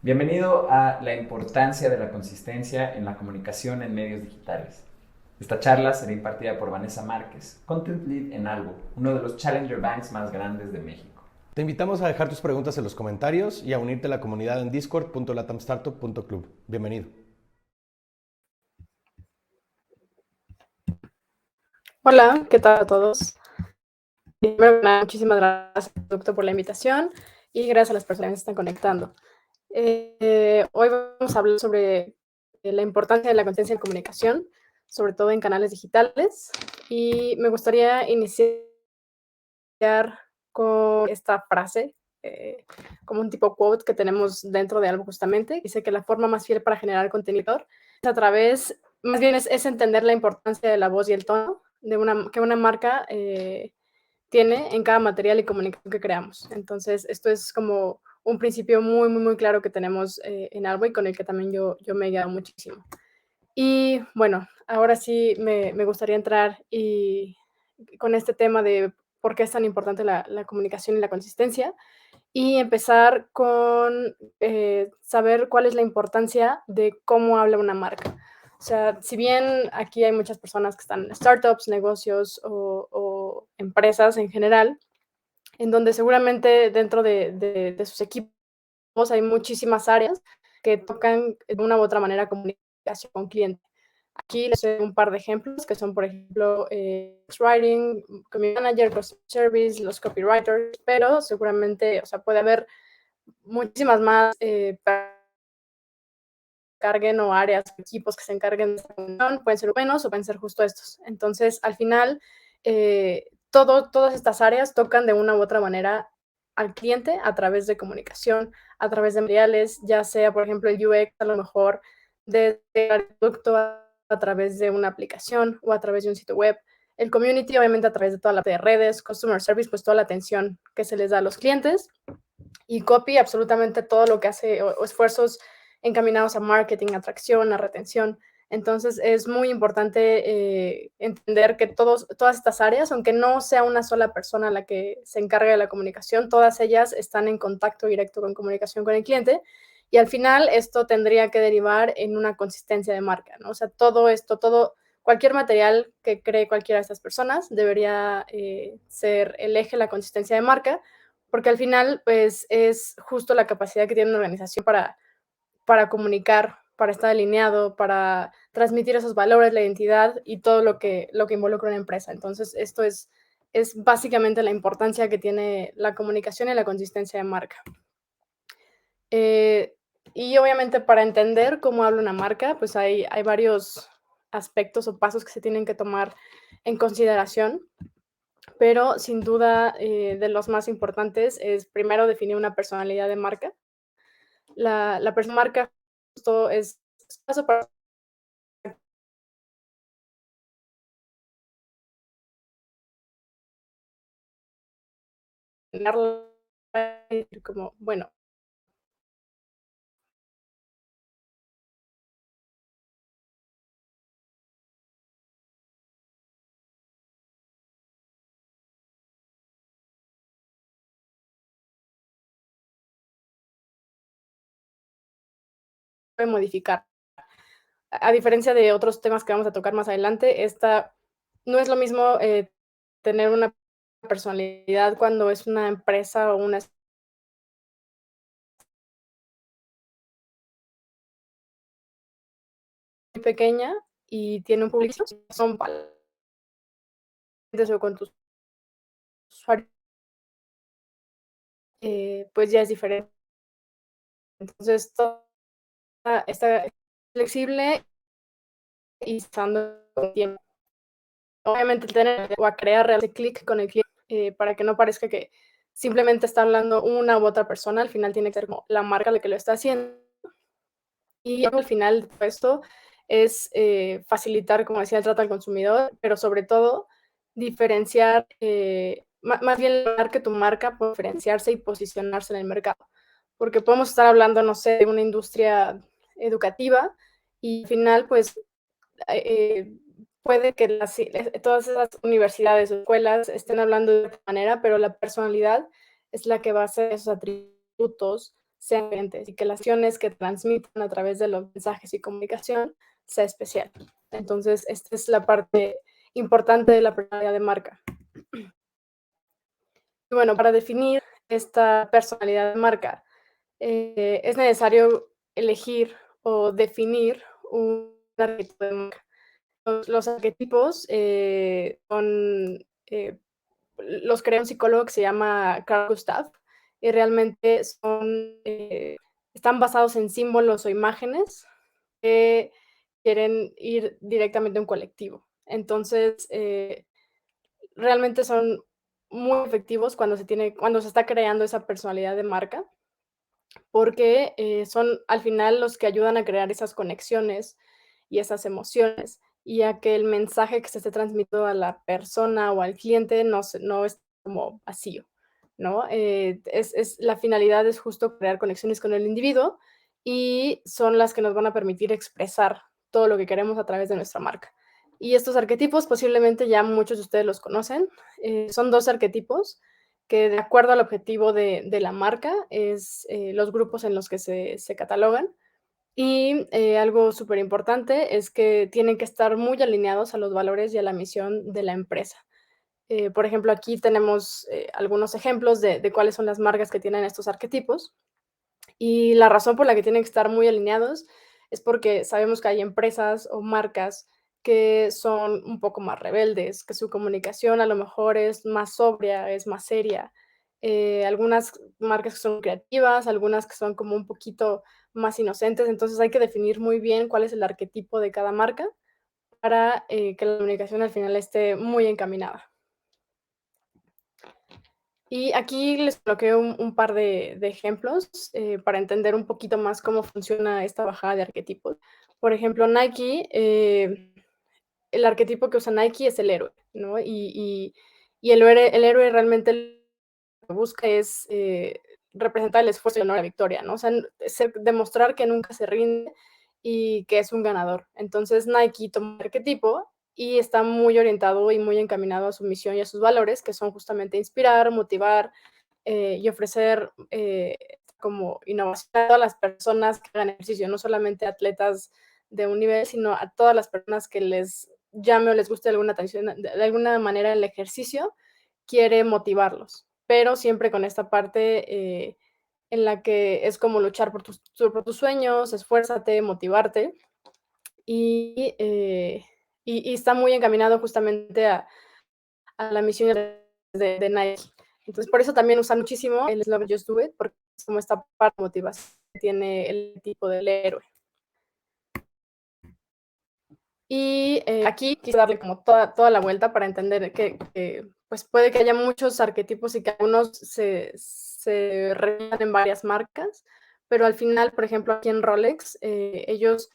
Bienvenido a La importancia de la consistencia en la comunicación en medios digitales. Esta charla será impartida por Vanessa Márquez, Content Lead en Albo, uno de los Challenger Banks más grandes de México. Te invitamos a dejar tus preguntas en los comentarios y a unirte a la comunidad en discord.latamstartup.club. Bienvenido. Hola, ¿qué tal a todos? Primero que nada, muchísimas gracias, doctor, por la invitación y gracias a las personas que se están conectando. Hoy vamos a hablar sobre la importancia de la constancia en comunicación, sobre todo en canales digitales, y me gustaría iniciar con esta frase, como un tipo quote que tenemos dentro de algo justamente. Dice que la forma más fiel para generar contenido es a través, más bien es entender la importancia de la voz y el tono que una marca tiene en cada material y comunicación que creamos. Entonces, esto es como un principio muy, muy, muy claro que tenemos en Albo y con el que también yo me he guiado muchísimo. Y bueno, ahora sí me gustaría entrar con este tema de por qué es tan importante la comunicación y la consistencia y empezar con saber cuál es la importancia de cómo habla una marca. O sea, si bien aquí hay muchas personas que están en startups, negocios o empresas en general, en donde seguramente dentro de sus equipos hay muchísimas áreas que tocan de una u otra manera comunicación con cliente. Aquí les doy un par de ejemplos que son, por ejemplo, writing, community manager, customer service, los copywriters, pero seguramente, o sea, puede haber muchísimas más carguen o áreas, equipos que se encarguen de esta función, pueden ser menos o pueden ser justo estos. Entonces, al final, todas estas áreas tocan de una u otra manera al cliente a través de comunicación, a través de materiales, ya sea, por ejemplo, el UX, a lo mejor desde el producto a través de una aplicación o a través de un sitio web. El community, obviamente, a través de toda la de redes, customer service, pues toda la atención que se les da a los clientes. Y copy, absolutamente todo lo que hace o esfuerzos encaminados a marketing, atracción, a retención. Entonces, es muy importante entender que todas estas áreas, aunque no sea una sola persona la que se encargue de la comunicación, todas ellas están en contacto directo con comunicación con el cliente y al final esto tendría que derivar en una consistencia de marca, ¿no? O sea, cualquier material que cree cualquiera de estas personas debería ser el eje, la consistencia de marca, porque al final, pues, es justo la capacidad que tiene una organización para comunicar, para estar alineado, para transmitir esos valores, la identidad y todo lo que involucra una empresa. Entonces, esto es básicamente la importancia que tiene la comunicación y la consistencia de marca. Y obviamente para entender cómo habla una marca, pues hay varios aspectos o pasos que se tienen que tomar en consideración, pero sin duda de los más importantes es primero definir una personalidad de marca. La marca justo es paso para tenerla como, bueno, puede modificar. A diferencia de otros temas que vamos a tocar más adelante, esta no es lo mismo tener una personalidad cuando es una empresa o una muy pequeña y tiene un público, son o con tus usuarios, pues ya es diferente. Entonces, todo está flexible y estando con tiempo. Obviamente, tener o a crear ese clic con el cliente para que no parezca que simplemente está hablando una u otra persona, al final tiene que ser como la marca la que lo está haciendo. Y al final de esto es facilitar, como decía, el trato al consumidor, pero sobre todo diferenciar, más bien lograr que tu marca pueda diferenciarse y posicionarse en el mercado. Porque podemos estar hablando, no sé, de una industria educativa y al final, pues, puede que todas esas universidades o escuelas estén hablando de otra manera, pero la personalidad es la que va a hacer esos atributos sean diferentes y que las acciones que transmitan a través de los mensajes y comunicación sea especial. Entonces, esta es la parte importante de la personalidad de marca. Y bueno, para definir esta personalidad de marca, es necesario elegir o definir un arquetipo de marca. Los arquetipos los crea un psicólogo que se llama Carl Gustav y realmente están basados en símbolos o imágenes que quieren ir directamente a un colectivo. Entonces, realmente son muy efectivos cuando se está creando esa personalidad de marca, porque son al final los que ayudan a crear esas conexiones y esas emociones, y a que el mensaje que se esté transmitiendo a la persona o al cliente no es como vacío, ¿no? La finalidad es justo crear conexiones con el individuo y son las que nos van a permitir expresar todo lo que queremos a través de nuestra marca. Y estos arquetipos posiblemente ya muchos de ustedes los conocen. Son 2 arquetipos que de acuerdo al objetivo de la marca es los grupos en los que se catalogan. Y algo súper importante es que tienen que estar muy alineados a los valores y a la misión de la empresa. Por ejemplo, aquí tenemos algunos ejemplos de cuáles son las marcas que tienen estos arquetipos. Y la razón por la que tienen que estar muy alineados es porque sabemos que hay empresas o marcas que son un poco más rebeldes, que su comunicación a lo mejor es más sobria, es más seria. Algunas marcas que son creativas, algunas que son como un poquito más inocentes, entonces hay que definir muy bien cuál es el arquetipo de cada marca para que la comunicación al final esté muy encaminada. Y aquí les coloqué un par de ejemplos para entender un poquito más cómo funciona esta bajada de arquetipos. Por ejemplo, Nike, el arquetipo que usa Nike es el héroe, ¿no? Y el héroe realmente lo que busca es representar el esfuerzo y no la victoria, ¿no? O sea, demostrar que nunca se rinde y que es un ganador. Entonces Nike toma el arquetipo y está muy orientado y muy encaminado a su misión y a sus valores, que son justamente inspirar, motivar y ofrecer como innovación a todas las personas que hagan ejercicio, no solamente atletas de un nivel, sino a todas las personas que les llame o les guste alguna atención, de alguna manera el ejercicio, quiere motivarlos, pero siempre con esta parte en la que es como luchar por tus sueños, esfuérzate, motivarte, y, y está muy encaminado justamente a la misión de Nike. Entonces, por eso también usa muchísimo el eslogan Just Do It, porque es como esta parte de motivación que tiene el tipo del héroe. Y aquí quise darle como toda la vuelta para entender que pues puede que haya muchos arquetipos y que algunos se reúnan en varias marcas, pero al final, por ejemplo, aquí en Rolex, ellos,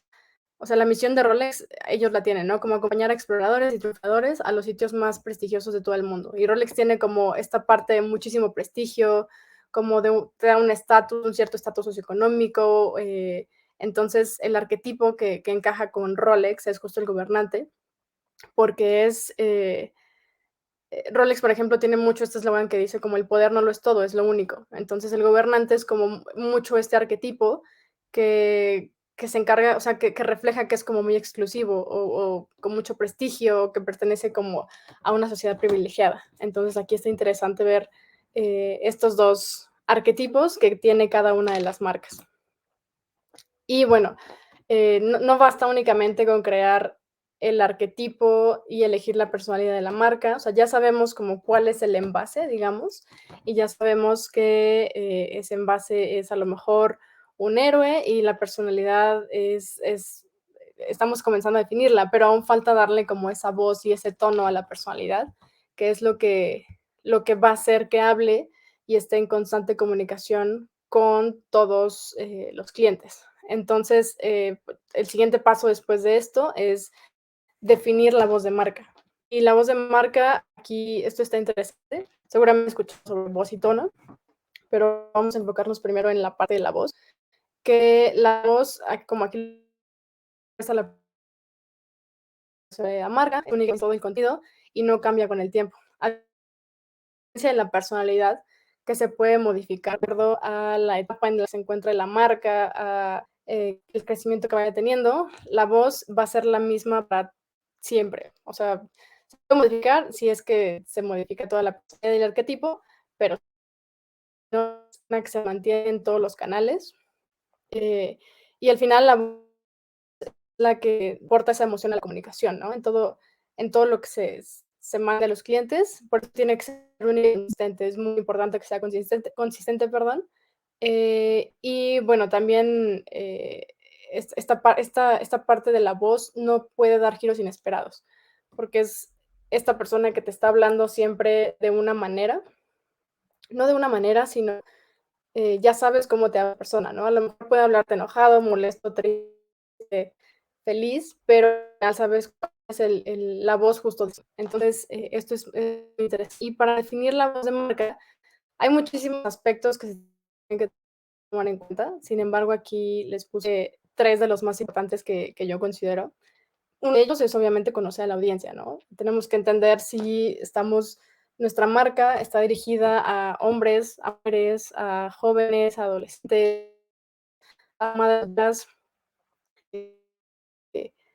o sea, la misión de Rolex, ellos la tienen, ¿no? Como acompañar a exploradores y triunfadores a los sitios más prestigiosos de todo el mundo. Y Rolex tiene como esta parte de muchísimo prestigio, como te da un estatus, un cierto estatus socioeconómico. Entonces, el arquetipo que encaja con Rolex es justo el gobernante, porque Rolex, por ejemplo, tiene mucho este eslogan que dice como el poder no lo es todo, es lo único. Entonces, el gobernante es como mucho este arquetipo que se encarga, o sea, que refleja que es como muy exclusivo o con mucho prestigio, que pertenece como a una sociedad privilegiada. Entonces, aquí está interesante ver estos 2 arquetipos que tiene cada una de las marcas. Y bueno, no basta únicamente con crear el arquetipo y elegir la personalidad de la marca, o sea, ya sabemos como cuál es el envase, digamos, y ya sabemos que ese envase es a lo mejor un héroe y la personalidad estamos comenzando a definirla, pero aún falta darle como esa voz y ese tono a la personalidad, que es lo que va a hacer que hable y esté en constante comunicación con todos los clientes. Entonces, el siguiente paso después de esto es definir la voz de marca. Y la voz de marca, aquí esto está interesante. Seguramente escuchamos sobre voz y tono, pero vamos a enfocarnos primero en la parte de la voz, que la voz, como aquí está la amarga, es única en todo el contenido y no cambia con el tiempo. A diferencia de la personalidad, que se puede modificar de acuerdo a la etapa en la que se encuentra la marca, a el crecimiento que vaya teniendo. La voz va a ser la misma para siempre. O sea, se puede modificar si es que se modifica toda la personalidad del arquetipo, pero no es una que se mantiene en todos los canales. Y al final la voz es la que aporta esa emoción a la comunicación, ¿no? En todo lo que se manda a los clientes, por eso tiene que ser única y consistente. Es muy importante que sea consistente, perdón. Y bueno, también esta parte de la voz no puede dar giros inesperados, porque es esta persona que te está hablando siempre de una manera, no de una manera, sino ya sabes cómo te habla la persona, ¿no? A lo mejor puede hablarte enojado, molesto, triste, feliz, pero ya sabes cuál es la voz justo. Entonces, esto es muy interesante. Y para definir la voz de marca, hay muchísimos aspectos que se tienen que tomar en cuenta. Sin embargo, aquí les puse 3 de los más importantes que yo considero. Uno de ellos es obviamente conocer a la audiencia, ¿no? Tenemos que entender si nuestra marca está dirigida a hombres, a mujeres, a jóvenes, a adolescentes, a madres,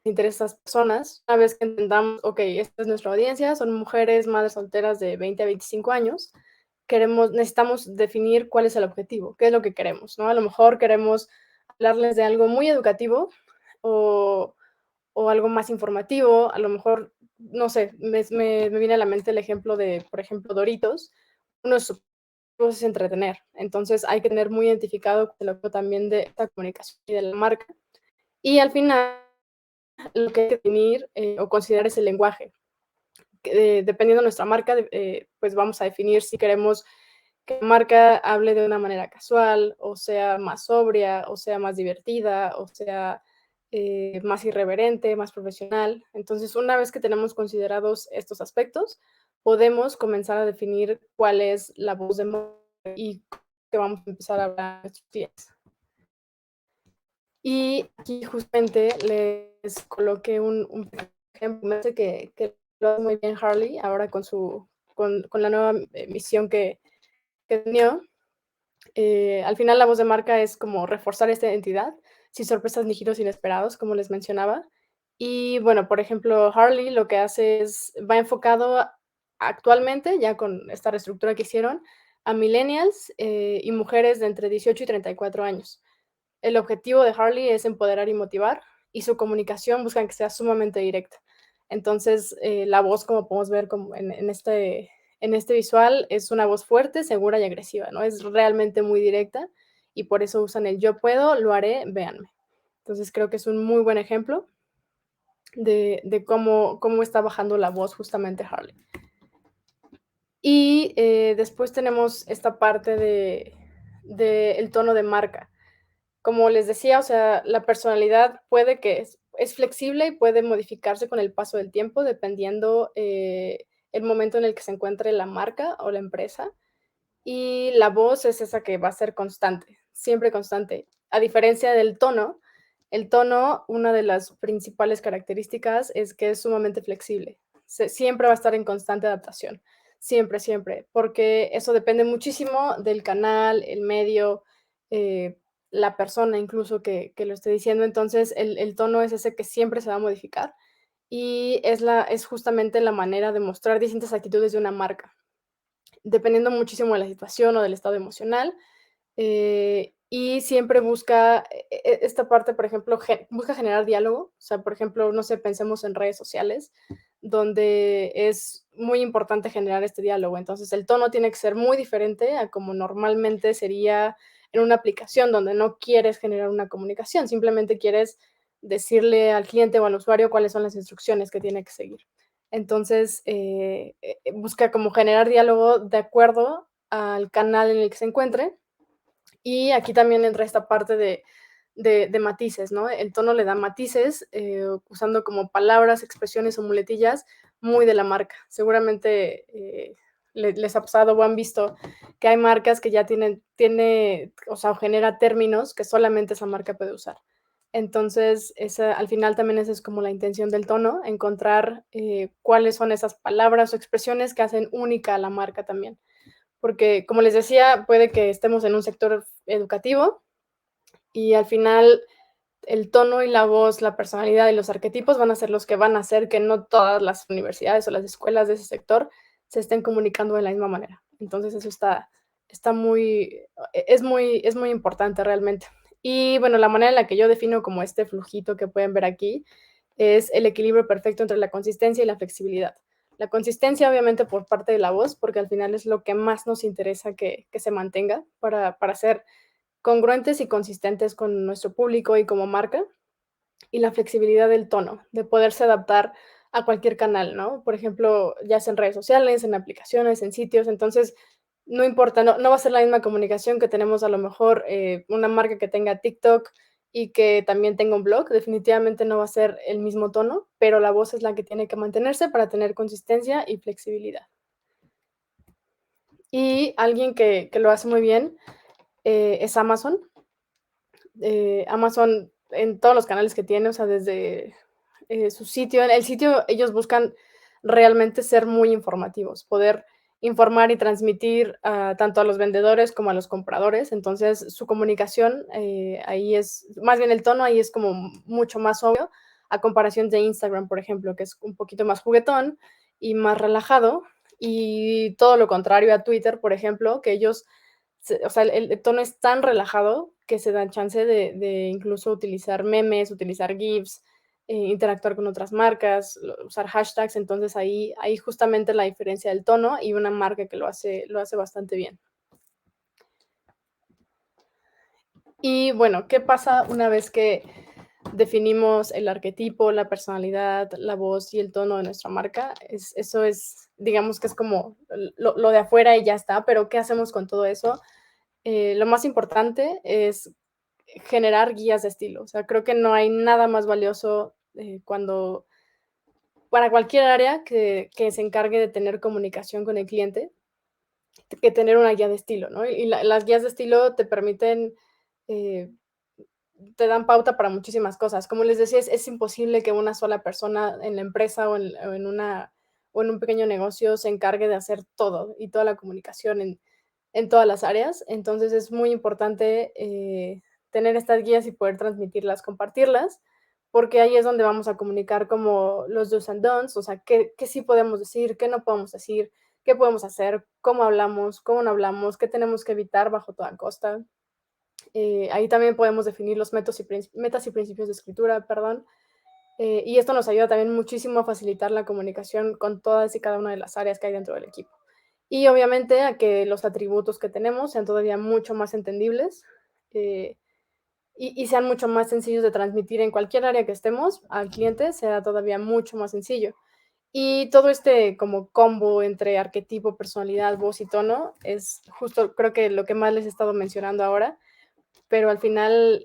interesa a estas personas. Una vez que entendamos, ok, esta es nuestra audiencia, son mujeres, madres solteras de 20 a 25 años, necesitamos definir cuál es el objetivo, qué es lo que queremos, ¿no? A lo mejor queremos hablarles de algo muy educativo o algo más informativo, a lo mejor, no sé, me viene a la mente el ejemplo de, por ejemplo, Doritos. Uno de sus objetivos es entretener, entonces hay que tener muy identificado el objetivo también de esta comunicación y de la marca. Y al final, lo que hay que definir o considerar es el lenguaje. Dependiendo de nuestra marca, pues vamos a definir si queremos que la marca hable de una manera casual, o sea más sobria, o sea más divertida, o sea más irreverente, más profesional. Entonces, una vez que tenemos considerados estos aspectos, podemos comenzar a definir cuál es la voz de marca y que vamos a empezar a hablar en estos días. Y aquí justamente les coloqué un ejemplo que lo hace muy bien Harley ahora con la nueva misión que tenía. Al final la voz de marca es como reforzar esta identidad, sin sorpresas ni giros inesperados, como les mencionaba. Y bueno, por ejemplo, Harley lo que hace va enfocado actualmente, ya con esta reestructura que hicieron, a millennials y mujeres de entre 18 y 34 años. El objetivo de Harley es empoderar y motivar, y su comunicación buscan que sea sumamente directa. Entonces, la voz, como podemos ver como en este visual, es una voz fuerte, segura y agresiva, ¿no? Es realmente muy directa y por eso usan el yo puedo, lo haré, véanme. Entonces, creo que es un muy buen ejemplo de cómo está bajando la voz justamente Harley. Y después tenemos esta parte del tono de marca. Como les decía, o sea, la personalidad puede que es flexible y puede modificarse con el paso del tiempo, dependiendo el momento en el que se encuentre la marca o la empresa. Y la voz es esa que va a ser constante, siempre constante. A diferencia del tono, el tono, una de las principales características es que es sumamente flexible. Siempre va a estar en constante adaptación, siempre, siempre, porque eso depende muchísimo del canal, el medio, la persona incluso que lo esté diciendo. Entonces, el tono es ese que siempre se va a modificar y es justamente la manera de mostrar distintas actitudes de una marca, dependiendo muchísimo de la situación o del estado emocional. Y siempre busca esta parte, por ejemplo, busca generar diálogo. O sea, por ejemplo, no sé, pensemos en redes sociales, donde es muy importante generar este diálogo. Entonces, el tono tiene que ser muy diferente a como normalmente sería en una aplicación donde no quieres generar una comunicación, simplemente quieres decirle al cliente o al usuario cuáles son las instrucciones que tiene que seguir. Entonces, busca como generar diálogo de acuerdo al canal en el que se encuentre. Y aquí también entra esta parte de matices, ¿no? El tono le da matices, usando como palabras, expresiones o muletillas muy de la marca. Seguramente les ha pasado o han visto que hay marcas que ya o sea, genera términos que solamente esa marca puede usar. Entonces, al final también esa es como la intención del tono, encontrar cuáles son esas palabras o expresiones que hacen única a la marca también. porque como les decía, puede que estemos en un sector educativo y al final el tono y la voz, la personalidad y los arquetipos van a ser los que van a hacer que no todas las universidades o las escuelas de ese sector se estén comunicando de la misma manera. Entonces eso está es muy importante realmente. Y bueno, la manera en la que yo defino como este flujito que pueden ver aquí es el equilibrio perfecto entre la consistencia y la flexibilidad. La consistencia, obviamente, por parte de la voz, porque al final es lo que más nos interesa que se mantenga para ser congruentes y consistentes con nuestro público y como marca, y la flexibilidad del tono, de poderse adaptar a cualquier canal, ¿no? Por ejemplo, ya sea en redes sociales, en aplicaciones, en sitios, entonces no importa, no va a ser la misma comunicación que tenemos a lo mejor una marca que tenga TikTok y que también tenga un blog, definitivamente no va a ser el mismo tono, pero la voz es la que tiene que mantenerse para tener consistencia y flexibilidad. Y alguien que lo hace muy bien es Amazon. Amazon en todos los canales que tiene, o sea, desde su sitio, en el sitio ellos buscan realmente ser muy informativos, poder informar y transmitir tanto a los vendedores como a los compradores. Entonces, su comunicación ahí es, más bien el tono ahí es como mucho más obvio a comparación de Instagram, por ejemplo, que es un poquito más juguetón y más relajado. Y todo lo contrario a Twitter, por ejemplo, que ellos o sea, el tono es tan relajado que se dan chance de incluso utilizar memes, utilizar GIFs, interactuar con otras marcas, usar hashtags. Entonces ahí justamente la diferencia del tono y una marca que lo hace bastante bien. Y bueno, ¿qué pasa una vez que definimos el arquetipo, la personalidad, la voz y el tono de nuestra marca? Eso es, digamos que es como lo de afuera y ya está, pero ¿qué hacemos con todo eso? Lo más importante es generar guías de estilo. O sea, creo que no hay nada más valioso para cualquier área que se encargue de tener comunicación con el cliente, que tener una guía de estilo, ¿no? Y las guías de estilo te permiten, eh, te dan pauta para muchísimas cosas. Como les decía, es imposible que una sola persona en la empresa o en un pequeño negocio se encargue de hacer todo y toda la comunicación en todas las áreas. Entonces es muy importante tener estas guías y poder transmitirlas, compartirlas, porque ahí es donde vamos a comunicar como los do's and don'ts, o sea, qué sí podemos decir, qué no podemos decir, qué podemos hacer, cómo hablamos, cómo no hablamos, qué tenemos que evitar bajo toda costa. Ahí también podemos definir los metas y principios de escritura, perdón. Y esto nos ayuda también muchísimo a facilitar la comunicación con todas y cada una de las áreas que hay dentro del equipo. Y obviamente a que los atributos que tenemos sean todavía mucho más entendibles y sean mucho más sencillos de transmitir en cualquier área que estemos al cliente, sea todavía mucho más sencillo. Y todo este como combo entre arquetipo, personalidad, voz y tono es justo creo que lo que más les he estado mencionando ahora, pero al final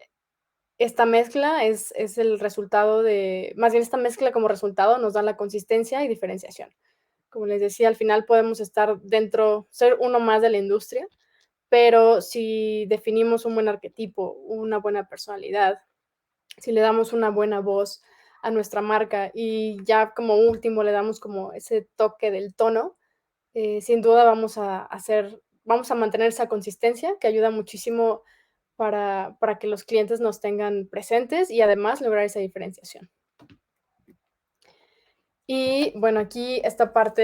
esta mezcla es el resultado más bien esta mezcla como resultado nos da la consistencia y diferenciación. Como les decía, al final podemos estar ser uno más de la industria, pero si definimos un buen arquetipo, una buena personalidad, si le damos una buena voz a nuestra marca y ya como último le damos como ese toque del tono, sin duda vamos a mantener esa consistencia que ayuda muchísimo para que los clientes nos tengan presentes y además lograr esa diferenciación. Y bueno, aquí esta parte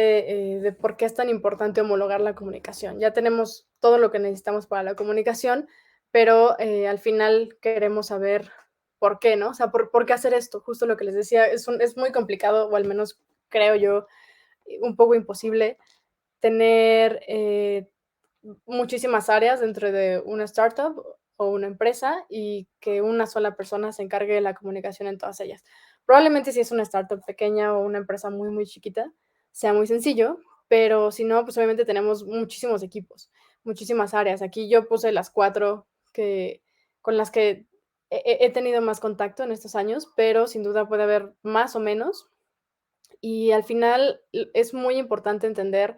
de por qué es tan importante homologar la comunicación. Ya tenemos todo lo que necesitamos para la comunicación, pero al final queremos saber por qué, ¿no? O sea, ¿por qué hacer esto? Justo lo que les decía, es muy complicado, o al menos creo yo, un poco imposible tener muchísimas áreas dentro de una startup o una empresa y que una sola persona se encargue de la comunicación en todas ellas. Probablemente si es una startup pequeña o una empresa muy, muy chiquita, sea muy sencillo, pero si no, pues obviamente tenemos muchísimos equipos, muchísimas áreas. Aquí yo puse las 4 con las que he tenido más contacto en estos años, pero sin duda puede haber más o menos. Y al final es muy importante entender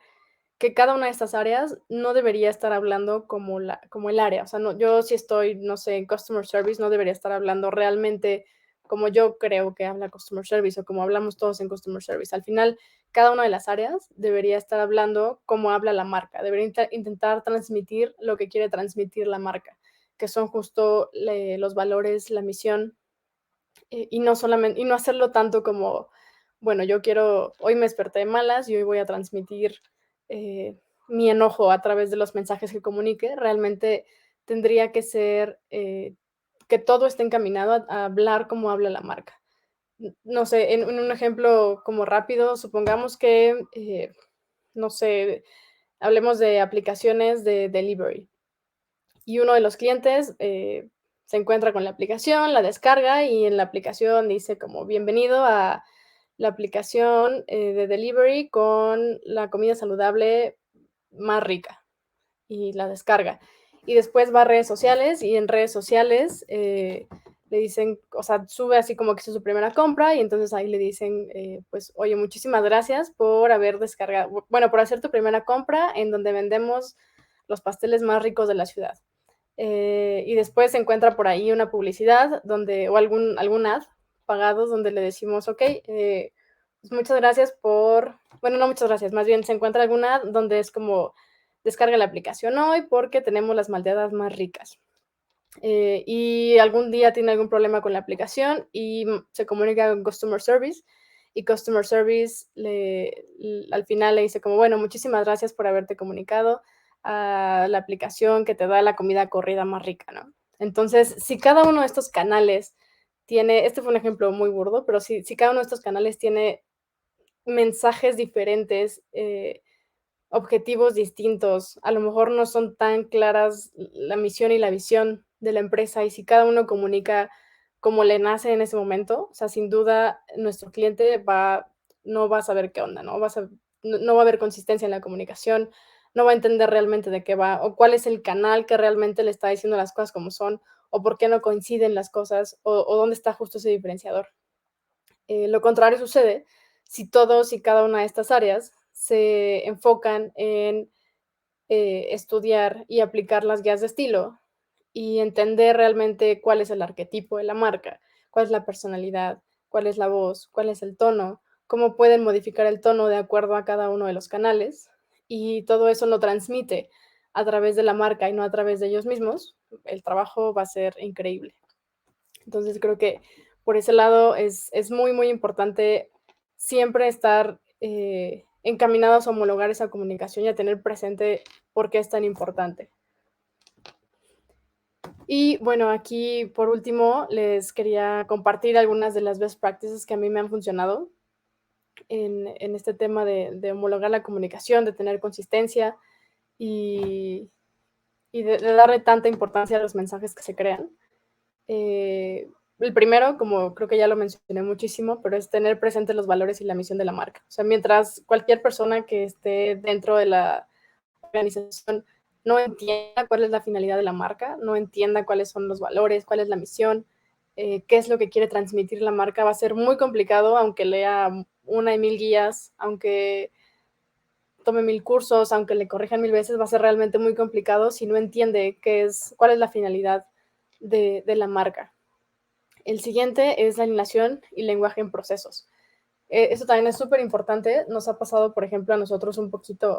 que cada una de estas áreas no debería estar hablando como el área. O sea, no, yo si estoy, no sé, en customer service, no debería estar hablando realmente como yo creo que habla Customer Service o como hablamos todos en Customer Service. Al final, cada una de las áreas debería estar hablando como habla la marca, debería intentar transmitir lo que quiere transmitir la marca, que son justo los valores, la misión, y no solamente, y no hacerlo tanto como, bueno, yo quiero, hoy me desperté de malas y hoy voy a transmitir mi enojo a través de los mensajes que comunique. Realmente tendría que ser que todo esté encaminado a hablar como habla la marca. No sé, en un ejemplo como rápido, supongamos que, no sé, hablemos de aplicaciones de delivery y uno de los clientes se encuentra con la aplicación, la descarga y en la aplicación dice como bienvenido a la aplicación de delivery con la comida saludable más rica y la descarga. Y después va a redes sociales y en redes sociales le dicen, o sea, sube así como que hizo su primera compra y entonces ahí le dicen, pues, oye, muchísimas gracias por haber descargado, bueno, por hacer tu primera compra en donde vendemos los pasteles más ricos de la ciudad. Y después se encuentra por ahí una publicidad donde, o algún ad pagado donde le decimos, ok, pues muchas gracias por, bueno, no muchas gracias, más bien se encuentra alguna ad donde es como, descarga la aplicación hoy porque tenemos las malteadas más ricas. Y algún día tiene algún problema con la aplicación y se comunica con Customer Service y Customer Service al final le dice como, bueno, muchísimas gracias por haberte comunicado a la aplicación que te da la comida corrida más rica, ¿no? Entonces, si cada uno de estos canales tiene, este fue un ejemplo muy burdo, pero si cada uno de estos canales tiene mensajes diferentes, objetivos distintos, a lo mejor no son tan claras la misión y la visión de la empresa y si cada uno comunica como le nace en ese momento, o sea, sin duda nuestro cliente no va a saber qué onda, no va a haber consistencia en la comunicación, no va a entender realmente de qué va o cuál es el canal que realmente le está diciendo las cosas como son o por qué no coinciden las cosas o dónde está justo ese diferenciador. Lo contrario sucede si todos y cada una de estas áreas se enfocan en estudiar y aplicar las guías de estilo y entender realmente cuál es el arquetipo de la marca, cuál es la personalidad, cuál es la voz, cuál es el tono, cómo pueden modificar el tono de acuerdo a cada uno de los canales y todo eso lo transmite a través de la marca y no a través de ellos mismos, el trabajo va a ser increíble. Entonces creo que por ese lado es muy, muy importante siempre estar encaminados a homologar esa comunicación y a tener presente por qué es tan importante. Y bueno, aquí por último les quería compartir algunas de las best practices que a mí me han funcionado en este tema de homologar la comunicación, de tener consistencia y de darle tanta importancia a los mensajes que se crean. El primero, como creo que ya lo mencioné muchísimo, pero es tener presentes los valores y la misión de la marca. O sea, mientras cualquier persona que esté dentro de la organización no entienda cuál es la finalidad de la marca, no entienda cuáles son los valores, cuál es la misión, qué es lo que quiere transmitir la marca, va a ser muy complicado, aunque lea una y mil guías, aunque tome 1000 cursos, aunque le corrijan 1000 veces, va a ser realmente muy complicado si no entiende cuál es la finalidad de la marca. El siguiente es la alineación y lenguaje en procesos. Eso también es súper importante. Nos ha pasado, por ejemplo, a nosotros un poquito,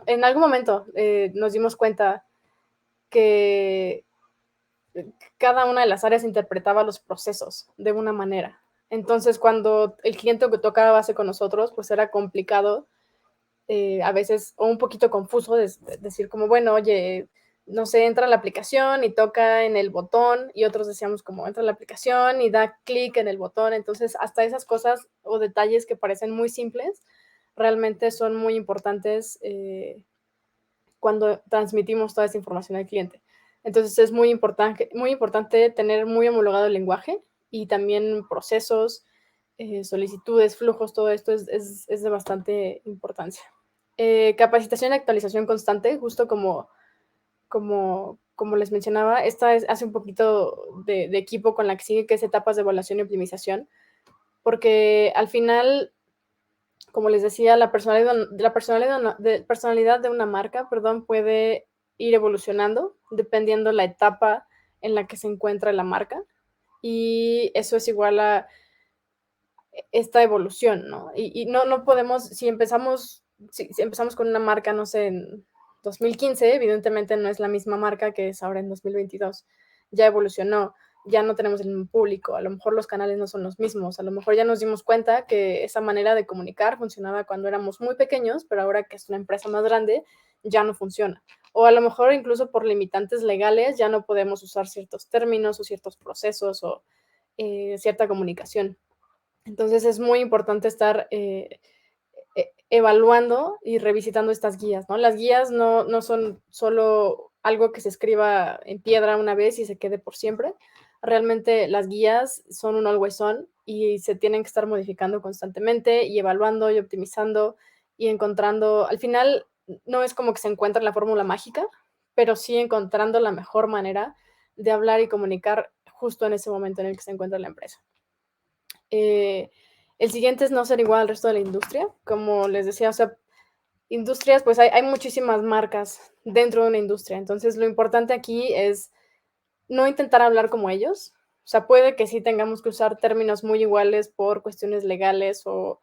en algún momento nos dimos cuenta que cada una de las áreas interpretaba los procesos de una manera. Entonces, cuando el cliente que tocaba base con nosotros, pues era complicado, a veces, o un poquito confuso, decir como, bueno, oye, no sé, entra a la aplicación y toca en el botón, y otros decíamos como, entra a la aplicación y da clic en el botón. Entonces, hasta esas cosas o detalles que parecen muy simples, realmente son muy importantes cuando transmitimos toda esa información al cliente. Entonces, es muy importante tener muy homologado el lenguaje y también procesos, solicitudes, flujos, todo esto es de bastante importancia. Capacitación y actualización constante, justo como les mencionaba, esta hace un poquito de equipo con la que sigue, que es etapas de evaluación y optimización, porque al final, como les decía, la personalidad de una marca, puede ir evolucionando dependiendo la etapa en la que se encuentra la marca. y eso es igual a esta evolución, ¿no? Y no podemos, si empezamos con una marca, no sé, en 2015, evidentemente no es la misma marca que es ahora en 2022. Ya evolucionó, ya no tenemos el mismo público, a lo mejor los canales no son los mismos, a lo mejor ya nos dimos cuenta que esa manera de comunicar funcionaba cuando éramos muy pequeños, pero ahora que es una empresa más grande, ya no funciona. O a lo mejor incluso por limitantes legales ya no podemos usar ciertos términos o ciertos procesos o cierta comunicación. Entonces es muy importante estar evaluando y revisitando estas guías, ¿no? Las guías no son solo algo que se escriba en piedra una vez y se quede por siempre. Realmente las guías son un always on y se tienen que estar modificando constantemente y evaluando y optimizando y encontrando. Al final no es como que se encuentra la fórmula mágica, pero sí encontrando la mejor manera de hablar y comunicar justo en ese momento en el que se encuentra la empresa. El siguiente es no ser igual al resto de la industria. Como les decía, o sea, industrias, pues hay muchísimas marcas dentro de una industria. Entonces, lo importante aquí es no intentar hablar como ellos. O sea, puede que sí tengamos que usar términos muy iguales por cuestiones legales o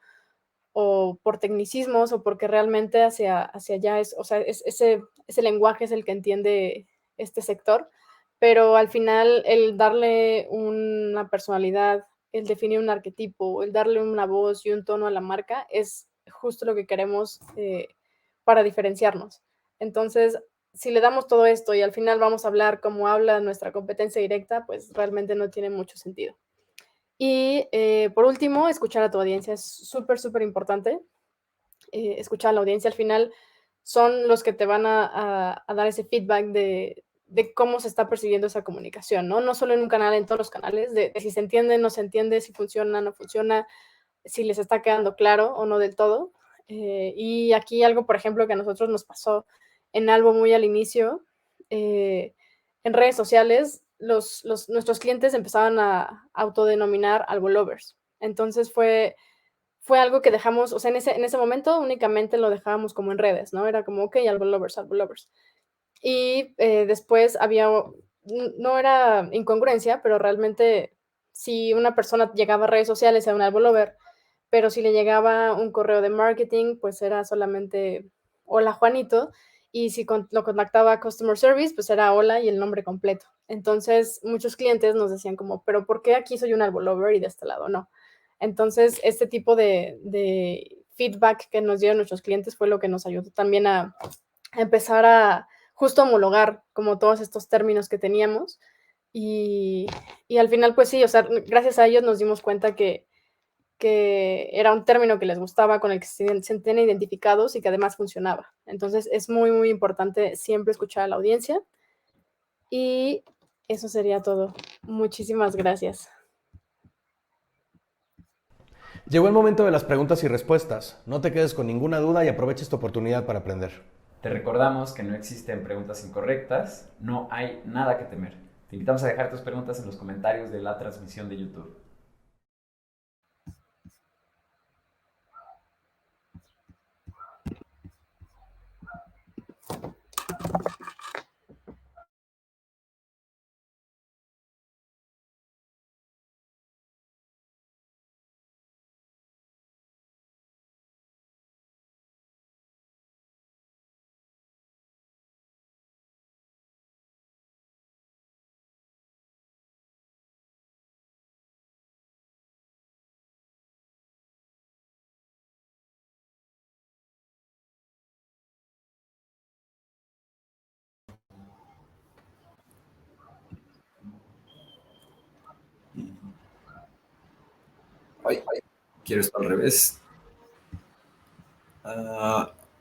por tecnicismos o porque realmente hacia allá es, o sea, ese lenguaje es el que entiende este sector, pero al final el darle una personalidad, el definir un arquetipo, el darle una voz y un tono a la marca es justo lo que queremos para diferenciarnos. Entonces, si le damos todo esto y al final vamos a hablar como habla nuestra competencia directa, pues realmente no tiene mucho sentido. Y por último, escuchar a tu audiencia es súper, súper importante. Escuchar a la audiencia al final son los que te van a dar ese feedback de cómo se está percibiendo esa comunicación, ¿no? No solo en un canal, en todos los canales, de si se entiende, no se entiende, si funciona, no funciona, si les está quedando claro o no del todo. Y aquí algo, por ejemplo, que a nosotros nos pasó en algo muy al inicio, en redes sociales, nuestros clientes empezaban a autodenominar algo lovers. Entonces fue algo que dejamos, o sea, en ese momento únicamente lo dejábamos como en redes, ¿no? Era como, ok, algo lovers, algo lovers. Y después había, no era incongruencia, pero realmente si una persona llegaba a redes sociales era un algo lover, pero si le llegaba un correo de marketing, pues era solamente hola Juanito, y si lo contactaba a Customer Service, pues era hola y el nombre completo. Entonces, muchos clientes nos decían como, pero ¿por qué aquí soy un algo lover y de este lado no? Entonces, este tipo de feedback que nos dieron nuestros clientes fue lo que nos ayudó también a empezar a justo homologar como todos estos términos que teníamos y al final, pues sí, o sea, gracias a ellos nos dimos cuenta que era un término que les gustaba, con el que se sentían identificados y que además funcionaba. Entonces es muy, muy importante siempre escuchar a la audiencia y eso sería todo. Muchísimas gracias. Llegó el momento de las preguntas y respuestas. No te quedes con ninguna duda y aprovecha esta oportunidad para aprender. Te recordamos que no existen preguntas incorrectas, no hay nada que temer. Te invitamos a dejar tus preguntas en los comentarios de la transmisión de YouTube. Ay, quiero esto al revés.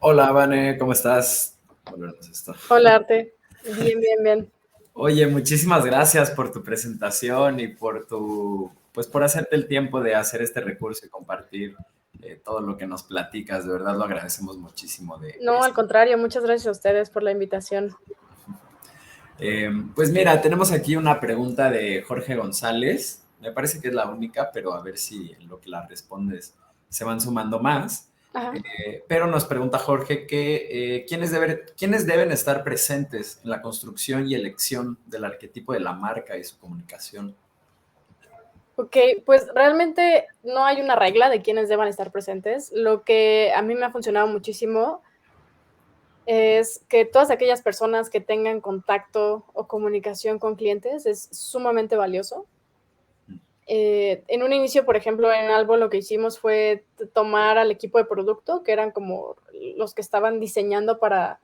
Hola, Vane, ¿cómo estás? Volvemos a esto. Hola, Arte. Bien, bien, bien. Oye, muchísimas gracias por tu presentación y pues por hacerte el tiempo de hacer este recurso y compartir todo lo que nos platicas. De verdad lo agradecemos muchísimo No, al contrario, muchas gracias a ustedes por la invitación. Pues mira, tenemos aquí una pregunta de Jorge González. Me parece que es la única, pero a ver si en lo que la respondes se van sumando más. Pero nos pregunta Jorge que ¿quiénes deben estar presentes en la construcción y elección del arquetipo de la marca y su comunicación? Ok, pues realmente no hay una regla de quiénes deban estar presentes. Lo que a mí me ha funcionado muchísimo es que todas aquellas personas que tengan contacto o comunicación con clientes es sumamente valioso. En un inicio, por ejemplo, en Albo lo que hicimos fue tomar al equipo de producto, que eran como los que estaban diseñando para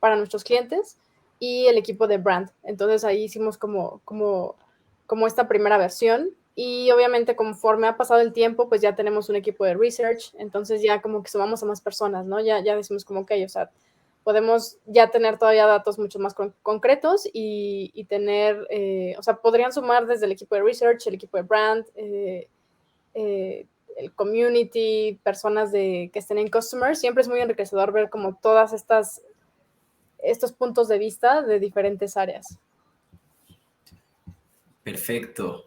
nuestros clientes, y el equipo de brand. Entonces ahí hicimos como esta primera versión. Y obviamente conforme ha pasado el tiempo, pues ya tenemos un equipo de research, entonces ya como que sumamos a más personas, ¿no? Ya decimos como, ok, o sea, podemos ya tener todavía datos mucho más concretos y tener, o sea, podrían sumar desde el equipo de research, el equipo de brand, el community, personas que estén en customers. Siempre es muy enriquecedor ver como todas estos puntos de vista de diferentes áreas. Perfecto.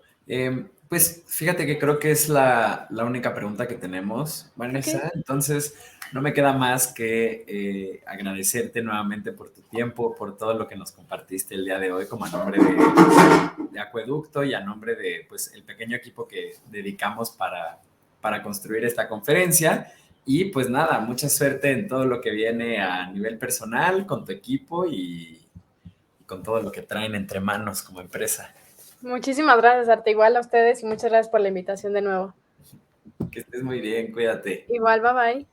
Pues fíjate que creo que es la única pregunta que tenemos, Vanessa. Okay. Entonces, no me queda más que agradecerte nuevamente por tu tiempo, por todo lo que nos compartiste el día de hoy, como a nombre de Acueducto y a nombre de pues, el pequeño equipo que dedicamos para construir esta conferencia. Y pues nada, mucha suerte en todo lo que viene a nivel personal, con tu equipo y con todo lo que traen entre manos como empresa. Muchísimas gracias, Arte. Igual a ustedes y muchas gracias por la invitación de nuevo. Que estés muy bien, cuídate. Igual, bye bye.